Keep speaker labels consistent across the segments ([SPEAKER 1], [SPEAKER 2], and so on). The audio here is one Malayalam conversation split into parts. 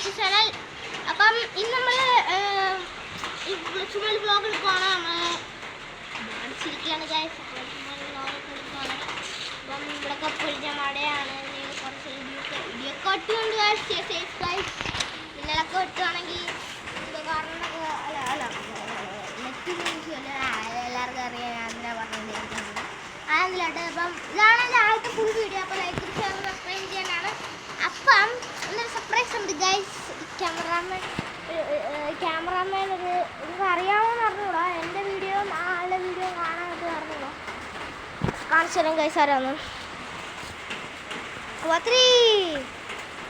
[SPEAKER 1] YouTube channel. അപ്പം ഇന്ന് നമ്മൾ ചുമൽ വ്ളോഗ് എടുക്കുകയാണ്. നമ്മൾ അടിച്ചിരിക്കുകയാണ് ഗൈസ്. അപ്പം ഇവിടെയൊക്കെ പൊളിച്ച മഴയാണ്. കുറച്ച് ഇടിയൊക്കെ ഇട്ടുകൊണ്ട് മിന്നലൊക്കെ ഇട്ടുകയാണെങ്കിൽ എന്തോ കാരണം അല്ല നെറ്റ് ന്യൂസ് എല്ലാവർക്കും അറിയാം. ഞാൻ എന്താ പറഞ്ഞുകൊണ്ടിരിക്കുന്നത് ആണെന്നില്ലാട്ടെ. അപ്പം ഇതാണ് എൻ്റെ ആദ്യത്തെ ഫുൾ വീഡിയോ. അപ്പോൾ ലൈക്ക് ഷെയർ സബ്സ്ക്രൈബ് ചെയ്യാനാണ്. അപ്പം എന്നൊരു സർപ്രൈസ് ഉണ്ട് ഗൈസ്. ക്യാമറാമാൻ ഒരു അറിയാമെന്ന് അറിഞ്ഞൂടാ. എൻ്റെ വീഡിയോ ആളുടെ വീഡിയോ കാണാനായിട്ട് അറിഞ്ഞൂടാ. കാണിച്ചു തരാം ഗൈസ് ആരാന്ന്. 3,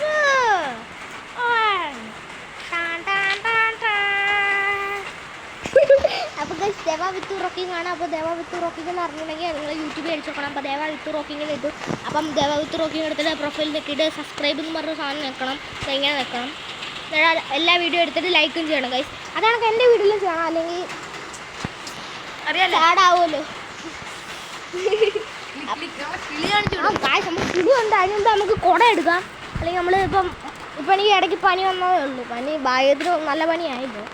[SPEAKER 1] 2, 1. അപ്പോൾ ഗൈസ് ദേവ വിത്ത് റോക്കിംഗ് ആണ്. അപ്പോൾ ദേവ വിത്ത് റോക്കിംഗ് എന്ന് അറിഞ്ഞിട്ടുണ്ടെങ്കിൽ നിങ്ങൾ യൂട്യൂബിൽ അടിച്ചു നോക്കണം. അപ്പോൾ ദേവ വിത്ത് റോക്കിംഗ് ഇട്ടു. അപ്പം ദേവ വിത്ത് റോക്കിംഗ് എടുത്തിട്ട് പ്രൊഫൈലിലേക്ക് ഇട്ട് സബ്സ്ക്രൈബ് എന്ന് പറഞ്ഞ സാധനം വെക്കണം. ഇങ്ങനെ വെക്കണം. എല്ലാ വീഡിയോ എടുത്തിട്ട് ലൈക്കും ചെയ്യണം ഗൈസ്. അതാണ് എൻ്റെ വീഡിയോയിലും ചെയ്യണം. അല്ലെങ്കിൽ അറിയാലോ ആടാവുമല്ലോ. നമുക്ക് കിളിയുണ്ട്. അതിനുമുമ്പ് നമുക്ക് കുട എടുക്കാം. അല്ലെങ്കിൽ നമ്മൾ ഇപ്പം എനിക്ക് ഇടയ്ക്ക് പനി വന്നതേ ഉള്ളൂ. പനി ഭാഗ്യത്തിന് നല്ല പനിയായിപ്പോൾ.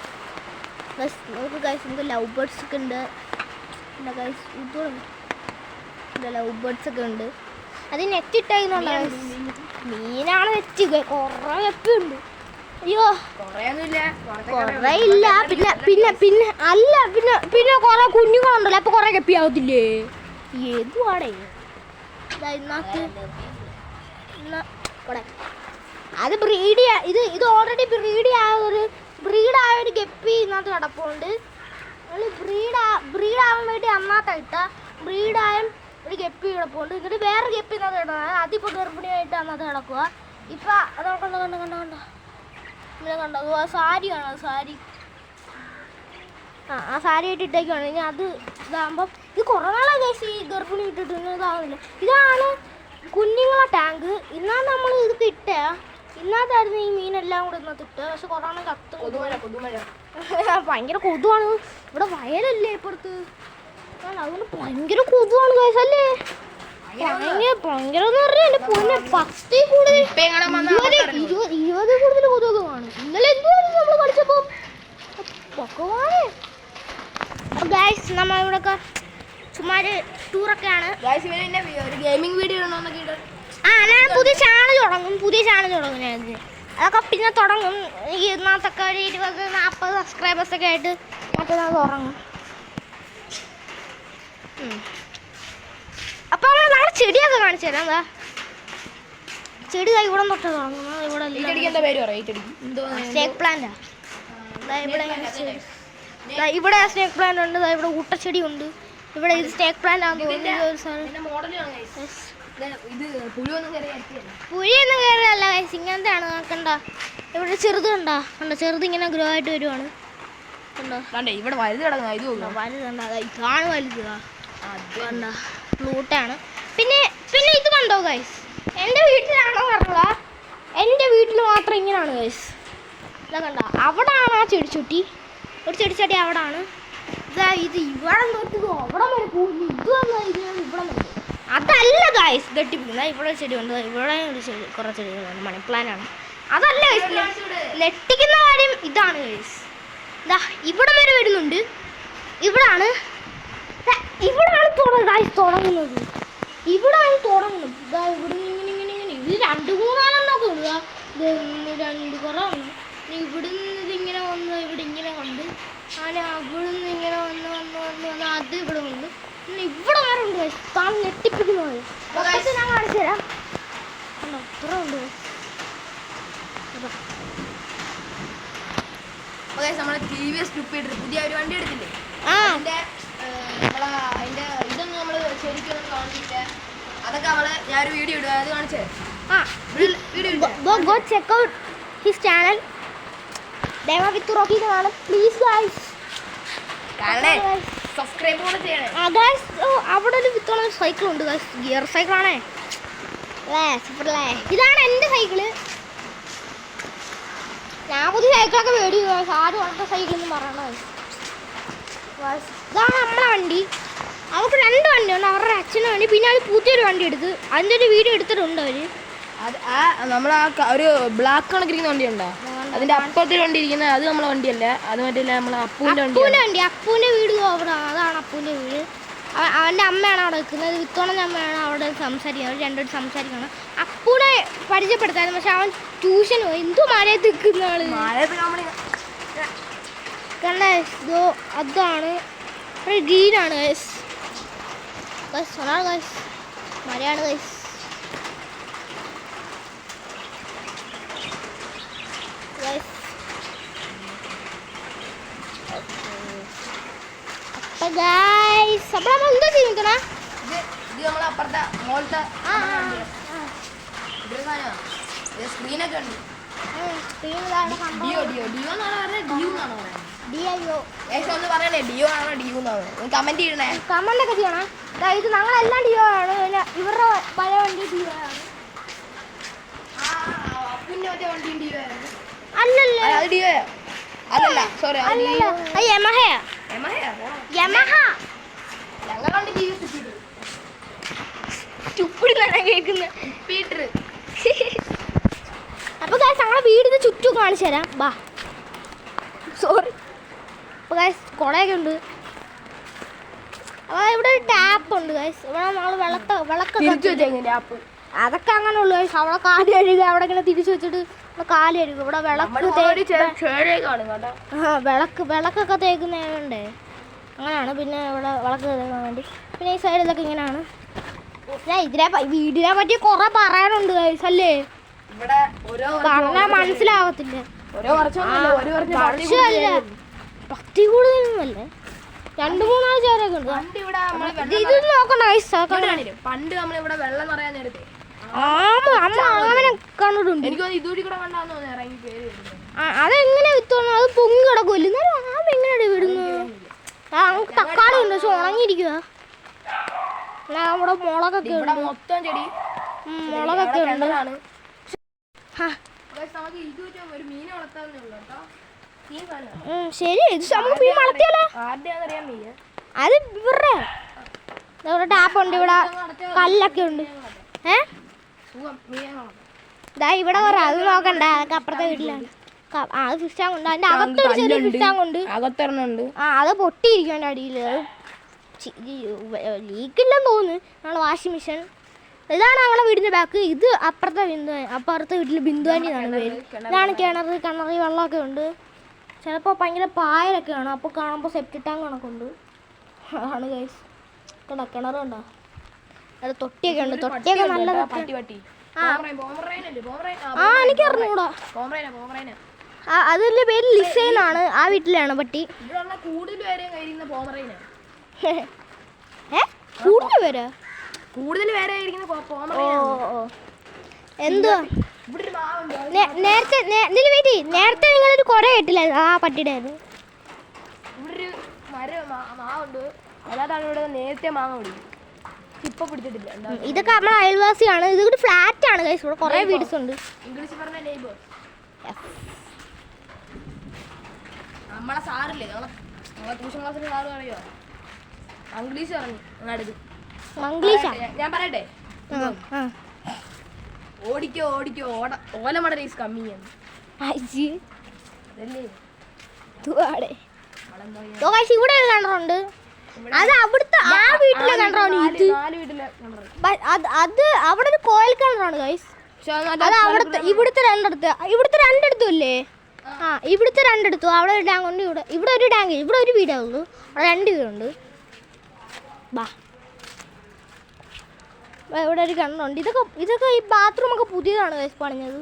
[SPEAKER 1] ഗൈസ് നമുക്ക് ഗൈസ് നമുക്ക് ലവ് ബേർഡ്സ് ഒക്കെ ഉണ്ട്. പിന്നെ ഗൈസ് ഇതുണ്ട് ലവ് ബേർഡ്സ് ഒക്കെ ഉണ്ട്. അത് നെറ്റ് ഇട്ടായിരുന്നുണ്ടോ? മീനാണ് നെറ്റ്. കുറേ ഗപ്പിയുണ്ട്. അയ്യോ കുറേ ഇല്ല. പിന്നെ അല്ല പിന്നെ കുറേ കുഞ്ഞുങ്ങളുണ്ടല്ലോ. അപ്പോൾ കുറേ ഗപ്പിയാവത്തില്ലേ? ഏതുവാടേ അത് ബ്രീഡ് ഇത് ഓൾറെഡി ബ്രീഡായ ഒരു ഗപ്പി ഇതിനകത്ത് കിടപ്പുണ്ട്. നമ്മൾ ബ്രീഡാവാൻ വേണ്ടി അന്നാത്ത ഇട്ട ബ്രീഡായ ഒരു ഗപ്പി കിടപ്പുണ്ട്. എന്നിട്ട് വേറെ ഗപ്പി ഇതിനകത്ത് കിടക്കുന്നത് അതിപ്പോൾ ഗർഭിണിയായിട്ട് അന്നത്ത് കിടക്കുക. ഇപ്പം അതൊക്കെ കണ്ടോ ഇങ്ങനെ കണ്ടോ? സാരിയാണോ? സാരി ആ സാരി ആയിട്ട് ഇട്ടേക്കാണ്. ഇനി അത് ഇതാകുമ്പം ഇത് കുറേ നാളെ കേസ് ഈ ഗർഭിണി ഇട്ടിട്ട് ഇതാവുന്നില്ല. ഇതാണ് കുഞ്ഞുങ്ങളെ ടാങ്ക്. ഇന്നാണ് നമ്മൾ ഇത് ഇട്ടേ. ഇന്നത്തായിരുന്നു ഈ മീനെല്ലാം കൂടെ ഇന്നത്തെ ഇട്ട്. പക്ഷെ കൊറോണ കത്ത് ഭയങ്കര കൊതുവാണ്. ഇവിടെ വയലല്ലേ ഇപ്പുറത്ത്. അതുകൊണ്ട് ഭയങ്കര കൊതുവാണ് കേസ് അല്ലേ? ഭയങ്കര എന്ന് പറഞ്ഞാൽ എൻ്റെ പൊന്നെ 10 കൂടുതൽ 20 കൂടുതൽ കൊതുകൊക്കെ കാണും. ഇന്നലെ എന്തുവായിരുന്നു നമ്മൾ കളിച്ചപ്പോൾ പൊക്കമാണ്. ഗൈസ് നമ്മൾ ഇവിടെയൊക്കെ ചുമ്മാ ഒരു ടൂറൊക്കെയാണ്.
[SPEAKER 2] ഒരു ഗെയിമിംഗ് വീഡിയോ ഇടണമെന്നൊക്കെ ഉണ്ട്.
[SPEAKER 1] ഞാൻ പുതിയ ചാനൽ തുടങ്ങും. ഞാൻ അതൊക്കെ പിന്നെ തുടങ്ങും. എനിക്ക് ഇതിനകത്തൊക്കെ ഒരു 20-40 സബ്സ്ക്രൈബേഴ്സൊക്കെ ആയിട്ട് മറ്റേ ഞാൻ തുടങ്ങും. അപ്പോൾ നമ്മൾ ചെടിയൊക്കെ കാണിച്ചു തരാം. എന്താ ചെടി ഇവിടെ തൊട്ട് തുടങ്ങുന്നത്. ഇവിടെ സ്നേക്ക് പ്ലാന്റാ. ഇവിടെ സ്നേക്ക് പ്ലാന്റ് ഉണ്ട്. ഇവിടെ ഊട്ടച്ചെടി ഉണ്ട്. ഇവിടെ ഇത് സ്നേക്ക് പ്ലാന്റ് ആണെന്ന് തോന്നുന്നു. പുലിയൊന്നും കയറിയല്ല ഗൈസ്. ഇങ്ങനത്തെ ആണ് നോക്കണ്ട. ഇവിടെ ചെറുത് കണ്ടോ? ചെറുത് ഇങ്ങനെ ഗ്രോ ആയിട്ട് വരുവാണ്. കണ്ടോ?
[SPEAKER 2] ഇവിടെ വലുത് കിടക്കുന്ന ഇത്
[SPEAKER 1] വലുത് കണ്ടോ? ഇതാണ് വലുത്. കണ്ടോ? ഫ്ലൂട്ടാണ്. പിന്നെ ഇത് കണ്ടോ ഗൈസ്? എൻ്റെ വീട്ടിലാണോ പറഞ്ഞതാ? എൻ്റെ വീട്ടിൽ മാത്രം ഇങ്ങനെയാണ് ഗൈസ്. ഇതാ കണ്ടോ? അവിടാണ് ആ ചെടിച്ചട്ടി. ഒരു ചെടിച്ചട്ടി അവിടാണ്. ഇതാ ഇത് ഇവിടെ തൊട്ട് അവിടെ വരെ പോകുന്നു. ഇത് വന്നാൽ ഇത് ഇവിടെ വന്നു. അതല്ല ഗൈസ് ഗട്ടിപ്പിക്കുന്നത്. ഇവിടെ ചെടി ഉണ്ട്. ഇവിടെ ഒരു ചെടി കുറേ ചെടികളുണ്ട്. മണി പ്ലാന്റാണ്. അതല്ല ഗൈസ് നെട്ടിക്കുന്ന കാര്യം ഇതാണ് ഗൈസ്. ഇതാ ഇവിടെ വരെ വരുന്നുണ്ട്. ഇവിടാണ് തുടങ്ങുന്നത്. ഇവിടാണ് തുടങ്ങുന്നത്. ഇതാ ഇവിടെ ഇങ്ങനെ ഇത് 2-3 എണ്ണമൊക്കെ ഇടുക. ഇത് 2 കുറവാണ്. ഇവിടുന്ന് ഇതിങ്ങനെ വന്ന് ഇവിടെ ഇങ്ങനെ കൊണ്ട് അങ്ങനെ അവിടുന്ന് ഇങ്ങനെ വന്ന് അത് ഇവിടെ കൊണ്ട് ഇവിടെ വരെ ഉണ്ട്. താൻ നെട്ടിപ്പിക്കുന്നത് ഞാൻ കാണിച്ചു തരാം. അത്ര ഉണ്ട്.
[SPEAKER 2] നമ്മളെ TVS പുതിയ ഒരു വണ്ടി എടുത്തില്ലേ? അതിന്റെ ഇതൊന്നും നമ്മൾ ശരിക്കും കാണിച്ചില്ല. അതൊക്കെ ഞാനൊരു വീഡിയോ ഇടുക. അത് കാണിച്ചേ.
[SPEAKER 1] Go check out his channel. ദേവ വിത്ത് റോക്കിംഗ് ആണ്. പ്ലീസ് ഗൈസ്
[SPEAKER 2] സബ്സ്ക്രൈബ് കൂടെ ചെയ്യണേ.
[SPEAKER 1] ഗൈസ് അവിടെ ഒരു വിത്തോണ സൈക്കിൾ ഉണ്ട് ഗൈസ്. ഗിയർ സൈക്കിളാണേ. സൂപ്പറല്ലേ. ഇതാണ് എൻ്റെ സൈക്കിള്. ഞാൻ പുതിയ സൈക്കിളൊക്കെ മേടിക്കുക. ആരും അടുത്ത സൈക്കിളെന്ന് പറയണോ? ഇതാണ് നമ്മളെ വണ്ടി. അവർക്ക് 2 വണ്ടിയുണ്ട്. അവരുടെ അച്ഛൻ്റെ വണ്ടി. പിന്നെ അവർ പുതിയൊരു വണ്ടി എടുത്ത് അതിൻ്റെ ഒരു വീഡിയോ എടുത്തിട്ടുണ്ട് അവർ.
[SPEAKER 2] അത് ആ നമ്മളാ ഒരു ബ്ലാക്ക് കണക്കിരിക്കുന്ന വണ്ടി ഉണ്ടോ? അതിന്റെ അപ്പുറത്തിൽ വണ്ടി ഇരിക്കുന്നത് അത് നമ്മളെ വണ്ടിയല്ല, അത് മറ്റേ നമ്മളെ അപ്പൂന്റെ വണ്ടി.
[SPEAKER 1] അപ്പൂന്റെ വീട് അവിടെ, അതാണ് അപ്പൂന്റെ വീട്. അവൻ്റെ അമ്മയാണ് അവിടെ നിൽക്കുന്നത്, വിത്തോണൻ്റെ അമ്മയാണ് അവിടെ സംസാരിക്കുന്നത്. അവർ രണ്ടുപേരും സംസാരിക്കണം. അപ്പൂനെ പരിചയപ്പെടുത്താനും, പക്ഷെ അവൻ ട്യൂഷന് പോയി. എന്തു മഴയത്ത് നിൽക്കുന്ന ആള് കണ്ട ഇതോ അതാണ് ഗ്രീനാണ് ഗൈസ്. ഒരാൾ ഗൈസ് മഴയാണ് ഗൈസ്. എന്താ ചെയ്യുന്ന
[SPEAKER 2] സ്ക്രീനൊക്കെ ഉണ്ട്. ഒന്ന് പറയണേ, ഡിയോ ആണോ ഡിയു എന്നാണ്? കമന്റ് ചെയ്യണേ,
[SPEAKER 1] കമന്റ് ഒക്കെ ചെയ്യണം. ഇത് ഞങ്ങളെല്ലാം ഡിയോ ആണ്, ഇവരുടെ പഴയ വണ്ടി ഡിയോ ആണ്. അല്ലല്ലോ,
[SPEAKER 2] അല്ലല്ല സോറി,
[SPEAKER 1] യമഹയാ. അപ്പൊ ഗൈസ് ഞങ്ങളെ വീടിന് ചുറ്റും കാണിച്ചു തരാം. ബാ സോറി. അപ്പൊ ഗൈസ് കുടയൊക്കെ ഉണ്ട്. അപ്പൊ ഇവിടെ ഒരു ടാപ്പ് ഉണ്ട് ഗൈസ്. ഇവിടെ നമ്മൾ വിളക്ക് അതൊക്കെ അങ്ങനെ ഉള്ളു ഗൈസ്. അവിടെ കാല് കഴുകുക, അവിടെ ഇങ്ങനെ തിരിച്ചു വെച്ചിട്ട് കാല് കഴുകുക. ഇവിടെ വിളക്കൊക്കെ തേക്കുന്നതുകൊണ്ടേ അങ്ങനെയാണ്. പിന്നെ ഇവിടെ വിളക്ക് തേക്കാൻ വേണ്ടി. പിന്നെ ഈ സൈഡിലൊക്കെ ഇങ്ങനെയാണ്. വീടിനെ പറ്റി കുറെ പറയാനുണ്ട് ഗൈസ് അല്ലേ? പറഞ്ഞാൽ മനസ്സിലാവത്തില്ല. വർഷമല്ല, പത്തി കൂടുതലൊന്നുമല്ലേ, 2-3 ചേരൊക്കെ ഉണ്ട്. ഇത് നോക്കണ്ട ഗൈസ്.
[SPEAKER 2] പണ്ട് നമ്മളിവിടെ വെള്ളം നിറയാൻ നേരത്തെ
[SPEAKER 1] അമ്മ അങ്ങനെ കണ്ടിട്ടുണ്ട്. അതെങ്ങനെ വിത്തോന്നു? അത് പൊങ്ങി കിടക്കുമല്ലോ. എന്നാലും ആമ എങ്ങനെയാണ് വിടുന്നത്? നമുക്ക് തക്കാളി ഉണ്ട്, പക്ഷെ ഉണങ്ങിയിരിക്കുക. നമ്മുടെ മുളകൊക്കെ ഉണ്ട്,
[SPEAKER 2] മൊത്തം ചെടി
[SPEAKER 1] മുളകൊക്കെ ഉണ്ട്. ശരി, ഇത് നമുക്ക് മീൻ വളർത്തിയാലോ? അത് ഇവരുടെ ഇവിടെ ടാപ്പ് ഉണ്ട്, ഇവിടെ കല്ലൊക്കെ ഉണ്ട്. ഇവിടെ പറ, അത് നോക്കണ്ട, അതൊക്കെ അപ്പുറത്തെ വീട്ടിലാണ്. അത് ഫിഷാങ് ഉണ്ട്, അതിന്റെ അകത്തൊരു ചെറിയ ഫിഷാങ് ഉണ്ട്. അത് പൊട്ടിയിരിക്കും അടിയിൽ. ലീക്കില്ലെന്ന് തോന്നുന്നു. ഞങ്ങളെ വാഷിംഗ് മെഷീൻ ഇതാണ് ഞങ്ങളുടെ വീടിന്റെ ബാക്ക്. ഇത് അപ്പുറത്തെ വീട്ടിൽ ബിന്ദുവാനി എന്നാണ് പേര്. ഇതാണ് കിണറി വെള്ളമൊക്കെ ഉണ്ട്. ചിലപ്പോൾ ഭയങ്കര പായലൊക്കെ ആണ്. അപ്പോൾ കാണുമ്പോൾ സെപ്റ്റിക് ടാങ്ക് കണക്കുണ്ട്. ആണ് ഗൈസ്. കിണർ ഉണ്ടോ? അത് തൊട്ടിയൊക്കെ ഉണ്ട്. തൊട്ടിയൊക്കെ നല്ലതൊക്കെ. എനിക്ക് അറിഞ്ഞൂടാ. അതിന്റെ പേര് ലിസൈനാണ്. ആ വീട്ടിലാണ് പട്ടി.
[SPEAKER 2] കൂടുതൽ പേരെ
[SPEAKER 1] എന്തുവാ നേരത്തെ നിങ്ങളൊരു കുട കേട്ടില്ലായിരുന്നു? ആ പട്ടിയുടെ
[SPEAKER 2] ഇവിടെ ഒരു മാവുണ്ട്. അല്ലാതാണ് ഇവിടെ നേരത്തെ മാങ്ങ പിടിക്കും. ഇപ്പൊ പിടിച്ചിട്ടില്ല.
[SPEAKER 1] ഇതൊക്കെ നമ്മുടെ അയൽവാസിയാണ്. ഇതൊരു ഫ്ലാറ്റ് ആണ് ഗൈസ്. ഇവിടെ കുറെ വീട്സ് ഉണ്ട്.
[SPEAKER 2] ഇംഗ്ലീഷ് പറഞ്ഞ നെയ്ബേഴ്സ്. നമ്മളെ സാറില്ലേ, നമ്മളെ ട്യൂഷൻ ക്ലാസ്സിലെ സാറ് പറയോ ഇംഗ്ലീഷ് പറഞ്ഞു. ഞാൻ പറയട്ടെ, ഓടിക്കോ ഓലമട റേസ് കമ്മിയാണ്.
[SPEAKER 1] ഇവിടെ ഒരു കിണറുണ്ട്. അത് അവിടുത്തെ ആ വീട്ടിലെ കിണറാണ്. അത് അവിടെ ഒരു കോയൽ കിണറാണ് ഗൈസ്. അത് അവിടുത്തെ ഇവിടുത്തെ രണ്ടിടത്തും അല്ലേ? ഇവിടുത്തെ രണ്ടിടത്തും. അവിടെ ഒരു ടാങ്ക് ഉണ്ട്, ഇവിടെ ഒരു ടാങ്ക്. ഇവിടെ ഒരു വീടേ ഉള്ളൂ, അവിടെ 2 വീടുണ്ട്. ബാ, ഇവിടെ ഒരു കിണറുണ്ട്. ഇതൊക്കെ ഈ ബാത്റൂമൊക്കെ പുതിയതാണ് ഗൈസ് പണിഞ്ഞത്.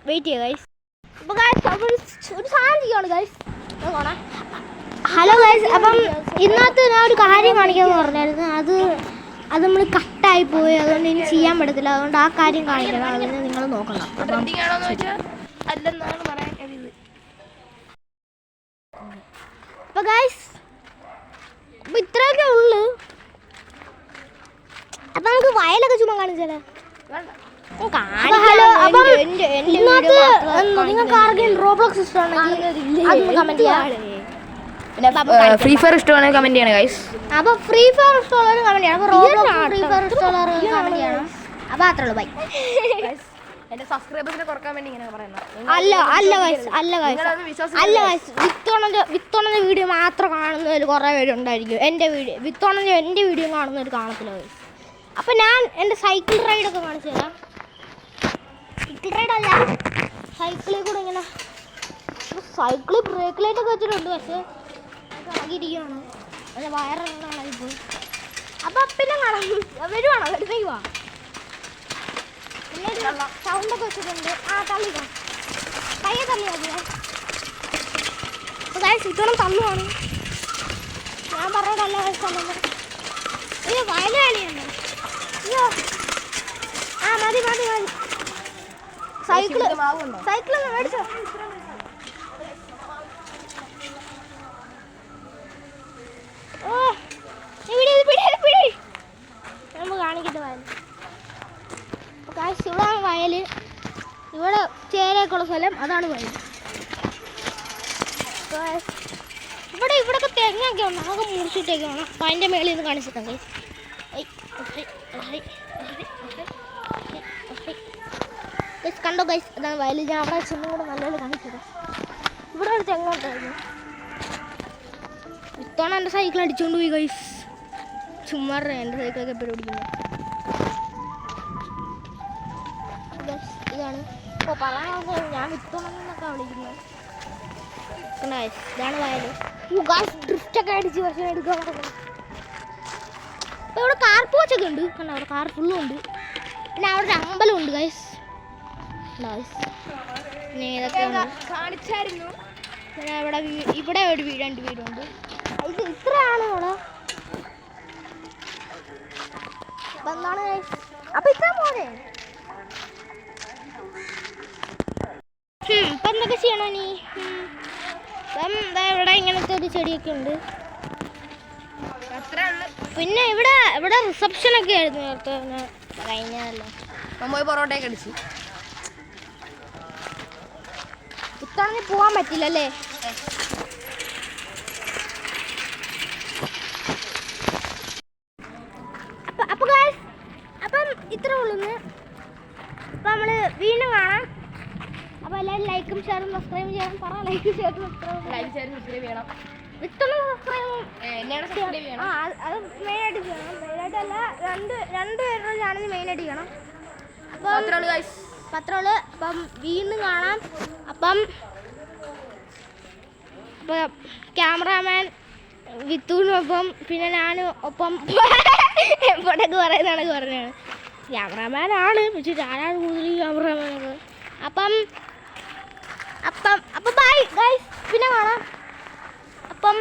[SPEAKER 1] വെയിറ്റ് ചെയ്യാം ഗൈസ്. അപ്പോൾ ഗൈസ് ഒരു സാധനം ചെയ്യാണ് ഗൈസ്. ഹലോ ഗൈസ്, അപ്പം ഇന്നത്തെ ഞാൻ ഒരു കാര്യം കാണിക്കാമെന്ന് പറഞ്ഞായിരുന്നു. അത് നമ്മൾ കട്ടായി പോയി, അതുകൊണ്ട് ഇനി ചെയ്യാൻ പറ്റത്തില്ല. അതുകൊണ്ട് ആ കാര്യം കാണിക്കണം. അതിന് നിങ്ങൾ നോക്കണം. അപ്പോൾ ഗൈസ് അപ്പോൾ ഇത്രയൊക്കെ ഉള്ളു. അപ്പം നമുക്ക് വയലൊക്കെ ചുമ്മാ കാണിച്ചാലോ? നിങ്ങൾക്ക് ആർക്കെങ്കിലും റോബ്ലോക്സ് ഇഷ്ടമാണെങ്കിൽ അതൊന്ന് കമന്റ് ചെയ്യാം.
[SPEAKER 2] പിന്നെ ഫ്രീ ഫയർ ഇഷ്ടമാണെങ്കിൽ കമന്റ് ചെയ്യണം ഗൈസ്.
[SPEAKER 1] അപ്പോൾ ഫ്രീ ഫയർ ഇഷ്ടമുള്ളവർ കമന്റ് ചെയ്യണം. അപ്പോൾ റോബ്ലോക്സ് ഫ്രീ ഫയർ ഇഷ്ടമുള്ളവർ കമന്റ് ചെയ്യണം. അപ്പോൾ അത്രേ ഉള്ളൂ. ബൈ.
[SPEAKER 2] എന്റെ സബ്സ്ക്രൈബേഴ്സിനെ കുറക്കാൻ വേണ്ടി ഇങ്ങനെ പറയുന്നത്.
[SPEAKER 1] വിത്തോണന്റെ വീഡിയോ മാത്രം കാണുന്നതിൽ കുറേ പേരുണ്ടായിരിക്കും. എൻ്റെ വീഡിയോ കാണുന്നവർ കാണത്തില്ല ഗൈസ്. അപ്പോൾ ഞാൻ എൻ്റെ സൈക്കിൾ റൈഡൊക്കെ കാണിച്ചു തരാം. സൈക്കിൾ റൈഡല്ല, സൈക്കിളിൽ കൂടെ ഇങ്ങനെ സൈക്കിളിൽ ബ്രേക്ക് ലൈറ്റൊക്കെ വെച്ചിട്ടുണ്ട്. പക്ഷേ ആകിയിരിക്കുകയാണ്. അതിൻ്റെ വയറെന്താണ് ഇപ്പോൾ. അപ്പോൾ പിന്നെ കാണാം. വരുവാണോ? വരുന്നേക്ക് വാ. പിന്നെ സൗണ്ടൊക്കെ വെച്ചിട്ടുണ്ട്. തള്ളിക്കോ, പയ്യെ തള്ളിയാൽ മതി. അപ്പോൾ ഗൈസ് ഇത്തോളം തള്ളുവാണ്. ഞാൻ പറഞ്ഞതല്ല ഗൈസ് തള്ളുന്നത്. അയ്യോ വയലുവേലയുണ്ട്. അയ്യോ മതി. സൈക്കിളൊന്ന് മേടിച്ചോ. പിടി നമുക്ക് കാണിക്കട്ടെ വയൽ. ഇവിടെയാണ് വയൽ. ഇവിടെ ചേരയൊക്കെയുള്ള സ്ഥലം, അതാണ് വയൽ. ഇവിടെയൊക്കെ തെങ്ങൊക്കെ ഉണ്ട്. നമുക്ക് മുറിച്ചിട്ടൊക്കെ വേണം. അപ്പം അതിൻ്റെ മേളിൽ നിന്ന് കാണിച്ചിട്ടുണ്ട്. കണ്ടോ ഗൈസ്, അതാണ് വയൽ. ഞാൻ അവിടെ ചെന്നും കൂടെ നല്ലപോലെ കാണിച്ചത്. ഇവിടെ ഒരു തെങ്ങോട്ടായിരുന്നു. ഇത്തവണ എൻ്റെ സൈക്കിൾ അടിച്ചുകൊണ്ട് പോയി ഗൈസ്. ചുമ്മാ എൻ്റെ സൈക്കിളൊക്കെ എപ്പോഴും ഓടിക്കുന്നത്. ഇതാണ് ഇപ്പോൾ പറയാൻ ഞാൻ വിത്തോണെന്നൊക്കെ വിളിക്കുന്നത്. ഇതാണ് വയൽ. ഡ്രിഫ്റ്റൊക്കെ അടിച്ച് പക്ഷേ എടുക്കാൻ പറഞ്ഞു. അപ്പോൾ ഇവിടെ കാർ പോച്ചൊക്കെ ഉണ്ട്. കണ്ടോ അവിടെ കാർ ഫുള്ളും ഉണ്ട്. പിന്നെ അവിടെ ഒരു അമ്പലമുണ്ട് ഗൈസ്. പിന്നെ ഇതൊക്കെ കാണിച്ചായിരുന്നു. പിന്നെ ഇവിടെ ഒരു രണ്ട് വീടുണ്ട്. ഇത് ഇത്രയാണ് ഇവിടെ. അപ്പം എന്താണ് ഗൈസ്? അപ്പം ഇത്ര പോരെ. ഇപ്പം എന്തൊക്കെ ചെയ്യണോ നീ? ഇപ്പം ഇവിടെ ഇങ്ങനത്തെ ഒരു ചെടിയൊക്കെ ഉണ്ട്. പിന്നെ ഇവിടെ റിസപ്ഷനൊക്കെ ആയിരുന്നു നേരത്തെ. കഴിഞ്ഞല്ലോ
[SPEAKER 2] നമ്മൾ പൊറോട്ടയൊക്കെ അടിച്ചു.
[SPEAKER 1] ഇത്തവണ പോകാൻ പറ്റില്ലല്ലേ? അപ്പം ഇത്രേ ഉള്ളൂ. അപ്പം നമ്മൾ വീണ്ടും കാണാം. അപ്പോൾ എല്ലാവരും ലൈക്കും ഷെയറും സബ്സ്ക്രൈബ് ചെയ്യണം. ലൈക്കും ഷെയറും
[SPEAKER 2] സബ്സ്ക്രൈബ് ചെയ്യണം.
[SPEAKER 1] അത് മെയിനായിട്ട് ചെയ്യണം. മെയിനായിട്ടല്ല, രണ്ട് പേരുടെ ചാനൽ മെയിനായിട്ട് ചെയ്യണം. പത്രമുള്ളൂ. അപ്പം വീണ്ടും കാണാം. അപ്പം ക്യാമറാമാൻ വിത്തൂനൊപ്പം പിന്നെ ഞാനും ഒപ്പം എപ്പോഴൊക്കെ പറയുന്നതാണ് പറഞ്ഞത്. ക്യാമറാമാനാണ്, പക്ഷെ ഞാനാണ് കൂടുതൽ ക്യാമറാമാനൊക്കെ. അപ്പം ബൈ ഗൈസ്, പിന്നെ കാണാം. അപ്പം